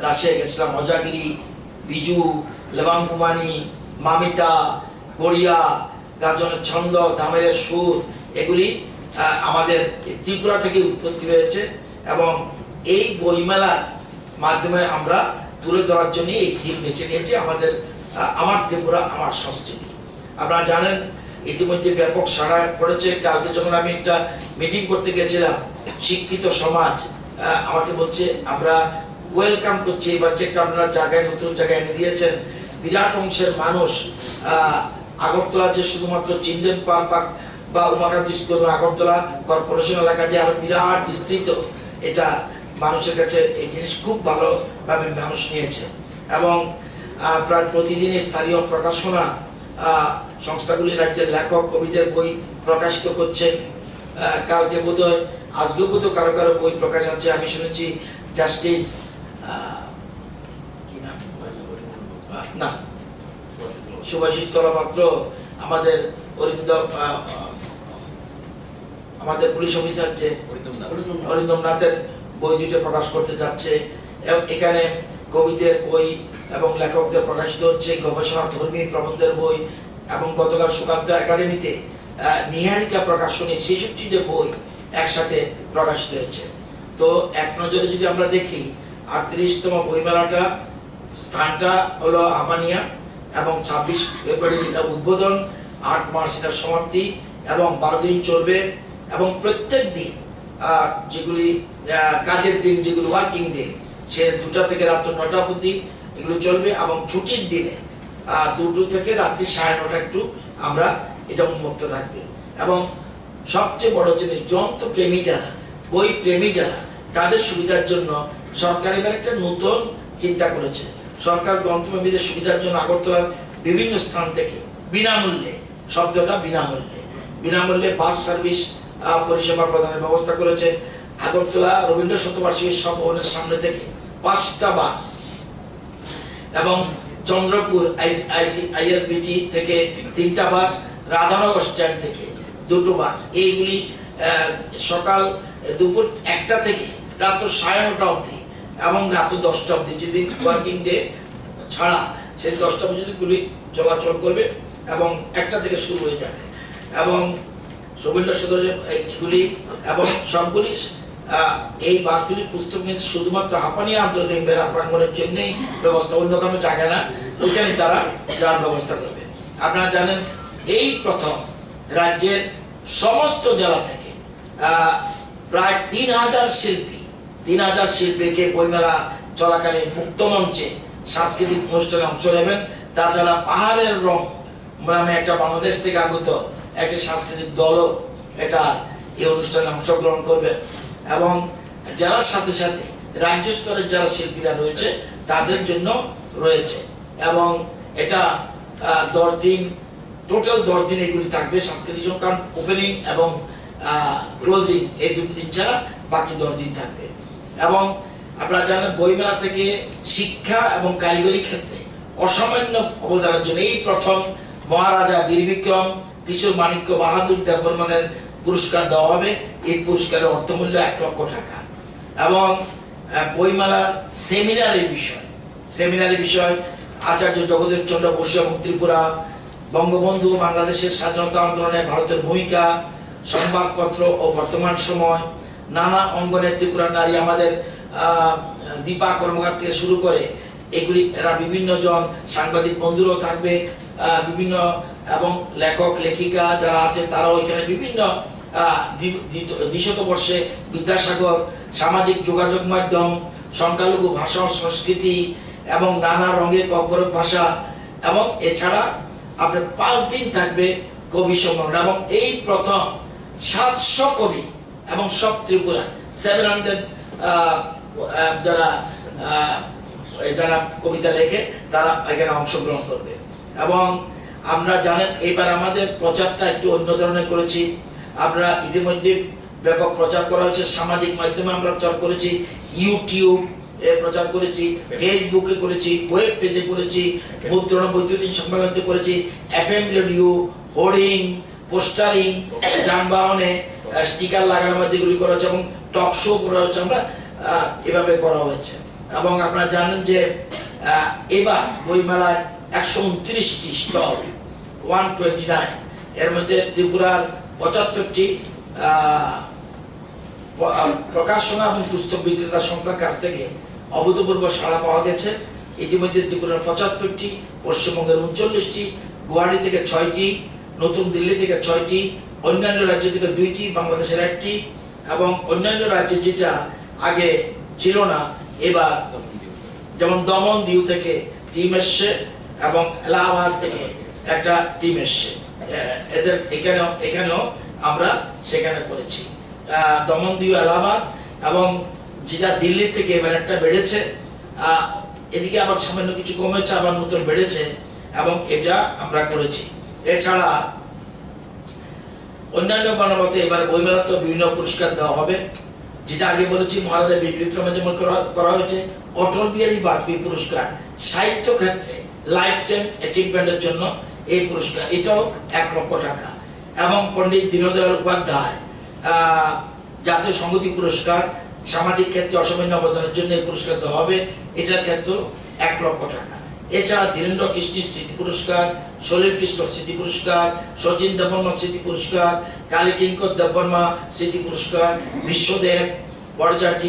রাজশাহী গেছিলাম, অজাগিরি, বিজু, লেবাংকুমানি, মামিতা, গড়িয়া, গাজনের ছন্দ, ধামের সুর, এগুলি আমাদের ত্রিপুরা থেকে উৎপত্তি হয়েছে। এবং এই বইমেলার মাধ্যমে আমরা তুলে ধরার জন্য এই থিম বেছে নিয়েছি, আমার ত্রিপুরা আমার সংস্কৃতি। আপনারা জানেন ইতিমধ্যে ব্যাপক সাড়া পড়েছে। কালকে যখন আমি একটা মিটিং করতে গেছিলাম, শিক্ষিত সমাজ আমাকে বলছে আমরা ওয়েলকাম করছি এবার যে আপনারা জায়গায় নতুন জায়গায় এনে দিয়েছেন। বিরাট অংশের মানুষ আগরতলা যে শুধুমাত্র চিলড্রেন পার্ক বা উমাকান্ত স্কুল, আগরতলা কর্পোরেশন এলাকা যে আরো বিরাট বিস্তৃত, এটা মানুষের কাছে এই জিনিস খুব ভালোভাবে মানুষ নিয়েছে। এবং প্রায় প্রতিদিনই স্থানীয় প্রকাশনা সংস্থাগুলি রাজ্যের লেখক কবিদের বই প্রকাশিত করছে। কালকে বোধহয় আজকেও বোধহয় কারো কারো বই প্রকাশ আছে। আমি শুনেছি জাস্টিস না সুভাষিস তলাপাত্র আমাদের আমাদের পুলিশ অফিসার যে অরিন্দম নাথের বই দুটো প্রকাশ করতে যাচ্ছে। এবং এখানে কবিদের বই এবং লেখকদের প্রকাশিত হচ্ছে, গবেষণা ধর্মী প্রবন্ধের বই। এবং গতকাল সুকান্ত একাডেমিতে নিহারিকা প্রকাশনী ৬৬টা বই একসাথে প্রকাশিত হয়েছে। তো এক নজরে যদি আমরা দেখি ৩৮তম বইমেলাটা স্থানটা হলো আমানিয়া, এবং ২৬ ফেব্রুয়ারি এটা উদ্বোধন, ৮ মার্চ এটা সমাপ্তি, এবং ১২ দিন চলবে। এবং প্রত্যেক দিন যেগুলি কাজের দিন, যেগুলো ওয়ার্কিং ডে, সে ২টা থেকে রাত ৯টা অবধি এগুলো চলবে। এবং ছুটির দিনে ২টো থেকে রাত্রি ৯:৩০ একটু আমরা এটা উন্মুক্ত থাকবে। এবং সবচেয়ে বড় জিনিস, যন্ত্র প্রেমী যারা, বই প্রেমী যারা, তাদের সুবিধার জন্য সরকার এবার একটা নতুন চিন্তা করেছে। সরকার গ্রন্থপ্রেমীদের সুবিধার জন্য আগরতলার বিভিন্ন স্থান থেকে বিনামূল্যে, শব্দটা বিনামূল্যে বাস সার্ভিস পরিষেবা প্রদানের ব্যবস্থা করেছে। আগরতলা রবীন্দ্র শতবার্ষিকী সব ভবনের সামনে থেকে 5টা বাস, এবং চন্দ্রপুর আইএসবিটি থেকে 3টা বাস, রাধানগর স্ট্যান্ড থেকে 2টো বাস। এইগুলি সকাল দুপুর 1টা থেকে রাত 9:30 অবধি এবং রাত 10টা অবধি, যেদিন ওয়ার্কিং ডে ছাড়া সেই 10টা পর্যন্ত গুলি চলাচল করবে এবং 1টা থেকে শুরু হয়ে যাবে। এবং রবীন্দ্র সদনের এগুলি এবং সবগুলি এই বাসগুলির পুস্তক নিয়ে শুধুমাত্র হাঁপানিয়া আন্তর্জাতিক মেলা প্রাঙ্গণের জন্যই ব্যবস্থা, অন্য কোনো জায়গায় না, ওইখানে তারা যাওয়ার ব্যবস্থা করবে। আপনারা জানেন এই প্রথম রাজ্যের সমস্ত জেলা থেকে প্রায় ৩,০০০ শিল্পীকে বইমেলা চলাকালীন মুক্ত মঞ্চে সাংস্কৃতিক অনুষ্ঠানে অংশ নেবেন। তাছাড়া পাহাড়ের রং নামে একটা বাংলাদেশ থেকে আগত একটা সাংস্কৃতিক দলও এটা এই অনুষ্ঠানে অংশগ্রহণ করবেন। এবং যারা সাথে সাথে রাজ্য স্তরের যারা শিল্পীরা রয়েছে তাদের জন্য রয়েছে। এবং এটা 10 দিন, টোটাল 10 দিন এগুলি থাকবে সাংস্কৃতিক, কারণ ওপেনিং এবং ক্লোজিং এই 2 দিন ছাড়া বাকি 10 দিন থাকবে। এবং আপনারা জানেন বইমেলা থেকে শিক্ষা এবং কারিগরি ক্ষেত্রে অসামান্য অবদানের জন্য এই প্রথম মহারাজা বীর বিক্রম কিশোর মাণিক্য বাহাদুর দেববর্মনের পুরস্কার দেওয়া হবে। এই পুরস্কারের অর্থমূল্য 1 লক্ষ টাকা। এবং বইমেলার সেমিনারের বিষয় আচার্য জগদীশ চন্দ্র বসু এবং ত্রিপুরা, বঙ্গবন্ধু, বাংলাদেশের স্বাধীনতা আন্দোলনে ভারতের ভূমিকা, সংবাদপত্র ও বর্তমান সময়, নানা অঙ্গনে ত্রিপুরার নারী, আমাদের দীপা কর্মকার থেকে শুরু করে এগুলি এরা বিভিন্ন জন সাংবাদিক বন্ধুরাও থাকবে, বিভিন্ন এবং লেখক লেখিকা যারা আছে তারাও এখানে বিভিন্ন ২০০ বিদ্যাসাগর, সামাজিক যোগাযোগ মাধ্যম, সংখ্যালঘু ভাষা ও সংস্কৃতি এবং নানা রঙের ককবরক ভাষা। এবং এছাড়া আপনার 5 দিন থাকবে কবি সম্মেলন। এবং এই প্রথম 700 কবি এবং সব ত্রিপুরা 700 যারা কবিতা লেখে তারা এখানে অংশগ্রহণ করবে। এবং আমরা জানেন এবার আমাদের প্রচারটা একটু অন্য ধরনের করেছি। আমরা ইতিমধ্যে ব্যাপক প্রচার করা হয়েছে, সামাজিক মাধ্যমে আমরা প্রচার করেছি, ইউটিউব এ প্রচার করেছি, ফেসবুকে করেছি, ওয়েব পেজে করেছি, মুদ্রণ বৈদ্যুতিন সংবাদে করেছি, এফএম রেডিও, হোর্ডিং, পোস্টারিং, যানবাহনে স্টিকার লাগানোর মধ্যে এগুলি করা হয়েছে এবং টক শো করা হয়েছে। আমরা এভাবে করা হয়েছে। এবং আপনারা জানেন যে এবার বইমেলায় 129টি স্টল 129, এর মধ্যে ত্রিপুরার 75টি প্রকাশনা এবং পুস্তক বিক্রেতা সংস্থার কাছ থেকে অভূতপূর্ব সাড়া পাওয়া গেছে। ইতিমধ্যে ত্রিপুরার 75টি, পশ্চিমবঙ্গের 39টি, গুয়াহাটি থেকে 6টি, নতুন দিল্লি থেকে 6টি, অন্যান্য রাজ্য থেকে 2টি, বাংলাদেশের 1টি, এবং অন্যান্য রাজ্যে যেটা আগে ছিল না এবার, যেমন দমন দিউ থেকে টিম এসছে এবং এলাহাবাদ থেকে একটা টিম এসছে। এদের এখানেও আমরা সেখানে করেছি, দমন দিউ, এলাহাবাদ, এবং যেটা দিল্লি থেকে এবার একটা বেড়েছে, এদিকে আবার সামান্য কিছু কমেছে, আবার নতুন বেড়েছে, এবং এটা আমরা করেছি। এছাড়া অন্যান্য মানবতা এবার বইমেলাতে বিভিন্ন পুরস্কার দেওয়া হবে, যেটা আগে বলেছি মহারাজা বীর বিক্রমে যেমন করা হয়েছে অটল বিহারী বাজপেয়ী পুরস্কার সাহিত্য ক্ষেত্রে লাইফ টাইম অ্যাচিভমেন্টের জন্য এই পুরস্কার, এটাও 1 লক্ষ টাকা, এবং পণ্ডিত দীনদয়াল উপাধ্যায় জাতীয় সংহতি পুরস্কার সামাজিক ক্ষেত্রে অসামান্য অবদানের জন্য এই পুরস্কার দেওয়া হবে, এটার ক্ষেত্রেও 1 লক্ষ টাকা। এছাড়া ধীরেন্দ্র কৃষ্ণ স্মৃতি পুরস্কার, সলিল কৃষ্ণ স্মৃতি পুরস্কার, শচীন দেববর্মা স্মৃতি পুরস্কার, কালী কিঙ্কর দেববর্মা স্মৃতি পুরস্কার, বিশ্বদেব ভট্টাচার্য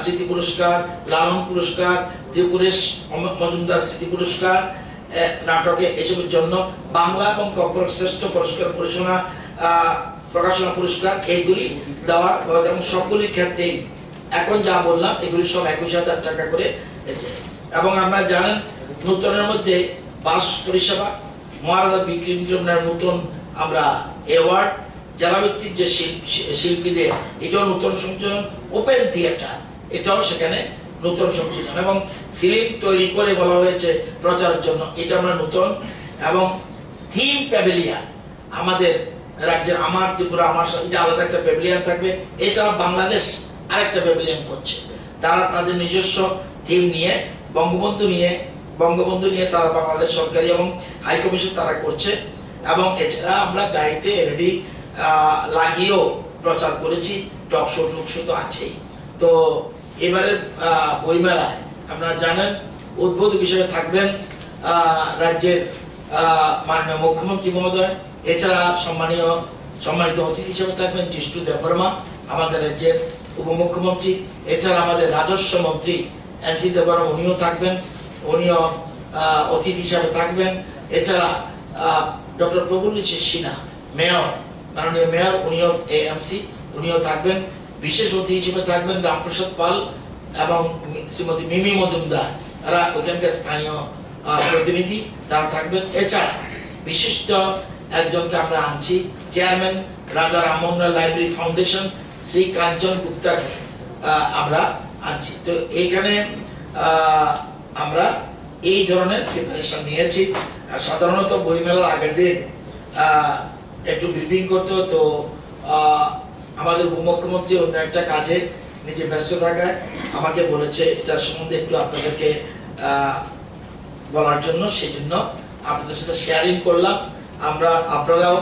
স্মৃতি পুরস্কার, লালন পুরস্কার, ত্রিপুরেশ মজুমদার স্মৃতি পুরস্কার নাটকে এসবের জন্য, বাংলা এবং কর্পোরেট শ্রেষ্ঠ পুরস্কার পরিচালনা প্রকাশনা পুরস্কার, এইগুলি দেওয়ার, এবং সবগুলির ক্ষেত্রেই এখন যা বললাম এগুলি সব 21,000 টাকা করে হয়েছে। এবং আপনারা জানেন নতুনের মধ্যে বাস পরিষেবা, মহারাজা বিক্রমের নতুন আমরা অ্যাওয়ার্ড, জেলাভিত্তিক যে শিল্পীদের এটাও নতুন সংযোজন, ওপেন থিয়েটার এটাও সেখানে নতুন সংযোজন, এবং ফিল্ম তৈরি করে বলা হয়েছে প্রচারের জন্য, এটা আমরা নতুন, এবং থিম প্যাভিলিয়ন আমাদের রাজ্যের আমার ত্রিপুরা আমার এটা আলাদা একটা প্যাভিলিয়ন থাকবে। এছাড়া বাংলাদেশ আরেকটা প্যাভিলিয়ন করছে, তারা তাদের নিজস্ব থিম নিয়ে বঙ্গবন্ধু নিয়ে তারা বাংলাদেশ সরকারি এবং হাই কমিশন তারা করছে, এবং এছাড়া আমরা গাড়িতে অলরেডি লাগিয়েও প্রচার করেছি, টক শো তো আছেই। তো এবারে বইমেলায় আপনারা জানেন উদ্বোধক হিসেবে থাকবেন রাজ্যের মাননীয় মুখ্যমন্ত্রী মহোদয়, এছাড়া সম্মানিত অতিথি হিসেবে থাকবেন জিষ্ণু দেববর্মা আমাদের রাজ্যের উপমুখ্যমন্ত্রী, এছাড়া আমাদের রাজস্ব মন্ত্রী এনসি দেববর্মা উনিও থাকবেন, উনিও অতিথি হিসাবে থাকবেন। এছাড়া ডক্টর প্রফুল্ল সিনহা মেয়র, মাননীয় মেয়র উনিও এএমসি উনিও থাকবেন। বিশেষ অতিথি হিসেবে থাকবেন রামপ্রসাদ পাল এবং শ্রীমতী মিমি মজুমদার, তারা ওইখানকার স্থানীয় প্রতিনিধি, তারা থাকবেন। এছাড়া বিশিষ্ট একজনকে আমরা আনছি, চেয়ারম্যান রাজা রামমোহন রায় লাইব্রেরি ফাউন্ডেশন শ্রী কাঞ্চন গুপ্তাকে আমরা আনছি। তো এইখানে আমরা এই ধরনের প্রিপারেশন নিয়েছি। সাধারণত বইমেলার আগের দিন একটু ব্রিফিং করতে হতো, আমাদের উপমুখ্যমন্ত্রী অন্য একটা কাজে নিজে ব্যস্ত থাকায় আমাকে বলেছে এটার সম্বন্ধে একটু আপনাদেরকে বলার জন্য, সেই জন্য আপনাদের সাথে শেয়ারিং করলাম। আপনারাও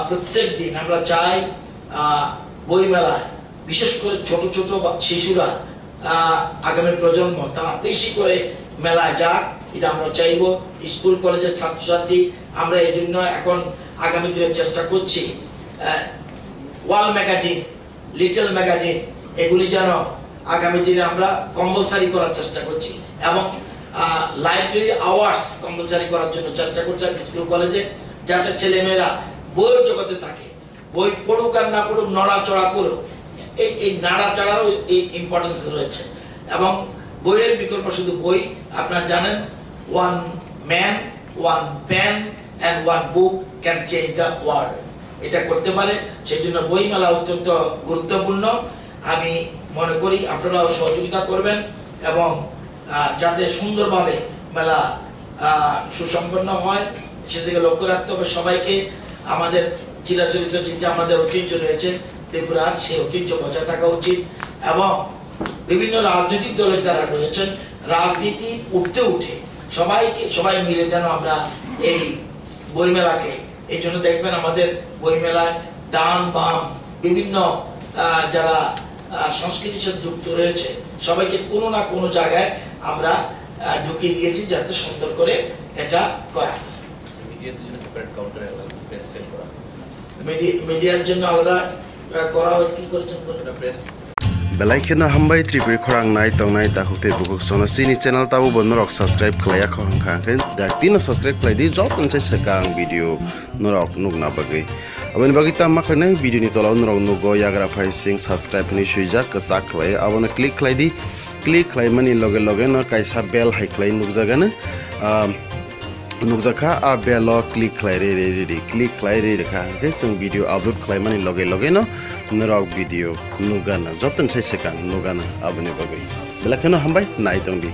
প্রত্যেক দিন আমরা চাই বইমেলায় বিশেষ করে ছোট ছোট শিশুরা, আগামী প্রজন্ম তারা বেশি করে মেলায় যাক, এটা আমরা চাইব। স্কুল কলেজের ছাত্রছাত্রী আমরা এই জন্য এখন আগামী দিনে চেষ্টা করছি ওয়াল ম্যাগাজিন, লিটল ম্যাগাজিন এগুলি যেন আগামী দিনে আমরা কম্পালসারি করার চেষ্টা করছি, এবং লাইব্রেরি আওয়ার্স কম্পালসারি করার জন্য চেষ্টা করছি স্কুল কলেজে, যাতে ছেলেমেয়েরা বইয়ের জগতে থাকে, বই পড়ুক আর না পড়ুক, নড়াচড়া করুক, এই নাড়াচাড়ারও এই ইম্পর্টেন্স রয়েছে। এবং বইয়ের বিকল্প শুধু বই, আপনারা জানেন one man, one pen and one book can change the world, এটা করতে পারে। সেই জন্য বই মেলা অত্যন্ত গুরুত্বপূর্ণ। আমি মনে করি আপনারাও সহযোগিতা করবেন, এবং যাতে সুন্দরভাবে মেলা সুসম্পন্ন হয় সেদিকে লক্ষ্য রাখতে হবে সবাইকে। আমাদের চিরাচরিত যে আমাদের ঐতিহ্য রয়েছে ত্রিপুরার, সেই ঐতিহ্য বজায় থাকা উচিত, এবং বিভিন্ন রাজনৈতিক দলের যারা রয়েছেন রাজনীতি উঠে সবাই মিলে যেন আমরা এই বইমেলাকে, এই জন্য দেখবেন আমাদের বইমেলায় ডান বাম বিভিন্ন যারা সংস্কৃতির সাথে যুক্ত রয়েছে সবাইকে কোনো না কোনো জায়গায় আমরা ঢুকিয়ে দিয়েছি যাতে সুন্দর করে এটা করা। মিডিয়ার জন্য আলাদা করা হয়েছে, কি করেছেন press Belaikena hambai tripuri khorang nai tong nai ta hukte bukuk sona sini channel tabu bon norok subscribe khlaya khong khang dak tino subscribe khlai di jot nse sekang video norok nuk na bagai abani bagi ta ma khlai video ni tolaw norok nugo yagra phai sing subscribe ni suija kasak khlai abona click khlai di click khlai mani loge loge no kaisa bell hai khlai nuk jaga na nukjaka a bell click khlai re click khlai re kha ke sing video upload khlai mani loge loge no norok video nugana joton sai sekang nugana abani bagai belakena hambai nai tong di